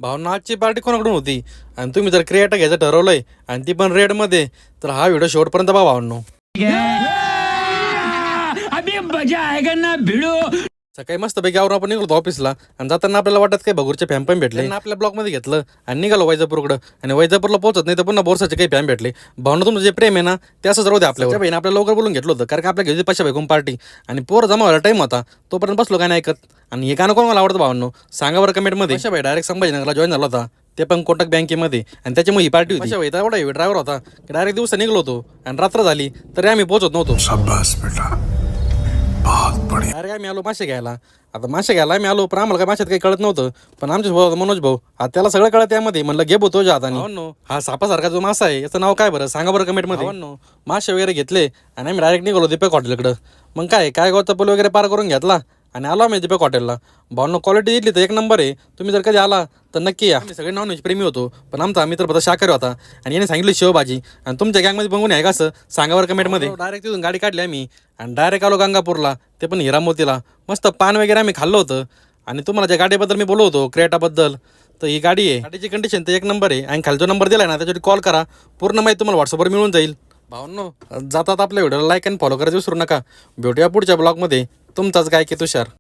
भावना आजची पार्टी कोणाकडून होती आणि तुम्ही जर क्रिएटा घ्यायचं ठरवलंय आणि ती पण रेडमध्ये, तर हा व्हिडिओ शेवटपर्यंत बघा भावांनो. अभी मजा आएगा ना भिड़ो. सकाळी मस्तपैकी आवरून आपण निघलो ऑफिसला आणि जाताना आपल्याला वाटत काही भगूरचे फॅम पण भेटले. आपल्या ब्लॉकमध्ये घेतलं आणि निघालो वैजापूरकडं. आणि वैजापूरला पोहोचत नाही तर पुन्हा बोरसाचे काही फॅम भेटले. भावना तुमचं जे प्रेम आहे ना ते असंच राहू दे आपल्यावर. बहिणी आपल्याला लवकर बोलून घेतलं होतं कारण की आपल्या घरी पाचशे भेकून पार्टी आणि पोर जमा व्हायला टाईम होता. तोपर्यंत बसलो काय नाही ऐकत. आणि हे गाणं कोण मला आवडतं भावांनो सांगा बरं कमेंटमध्ये. अशा भाई डायरेक्ट संभाजीनगरला जॉईन झाला होता, ते पण कोटक बँकेमध्ये. आणि त्याच्यामुळे ही पार्टी होती. अशा एवढा ड्रायव्हर होता की डायरेक्ट दिवसा निघलो होतो आणि रात्र झाली तरी आम्ही पोहोचत नव्हतो. अरे आम्ही आलो मासे घ्यायला. आता मासे घ्यायला आम्ही आलो पण आम्हाला काय माशात काही कळत नव्हतं. पण आमच्या भाऊ मनोज भाऊ आता त्याला सगळं कळत त्यामध्ये. म्हणलं घे भाऊ तुझ्या हाताने. हा सापासारखा जो मासा आहे याचं नाव काय बरं सांगा बरं कमेंटमध्ये. मासे वगैरे घेतले आणि आम्ही डायरेक्ट निघालो दीपक हॉटेलकडं. मग काय गावचा पूल वगैरे पार करून घेतला आणि आलो आम्ही दीपक हॉटेलला. भावनो क्वालिटी दिली तर एक नंबर आहे. तुम्ही जर कधी आला तर नक्की या. आम्ही सगळे नॉनव्हेज प्रेमी होतो पण आमचा मित्र फक्त शाकाहारी होता आणि याने सांगितली शेवभाजी. आणि तुमच्या गँगमध्ये बघून आहे का असं सांगा बरं कमेंटमध्ये. डायरेक्ट तिथून गाडी काढली आम्ही आणि डायरेक्ट आलो गंगापूरला, ते पण हिरामोतीला. मस्त पान वगैरे आम्ही खाल्लं होतं. आणि तुम्हाला ज्या गाडीबद्दल मी बोललो होतो क्रेटाबद्दल, तर ही गाडी आहे. गाडीची कंडिशन तर एक नंबर आहे. आणि खाली जो नंबर दिला ना त्याच्यावर कॉल करा, पूर्ण माहिती तुम्हाला व्हॉट्सअपवर मिळून जाईल. भावनो जातात आपल्या व्हिडिओला लाईक आणि फॉलो करायचं विसरू नका. भेटूया पुढच्या ब्लॉगमध्ये. तुमचाच गायकी तुषार.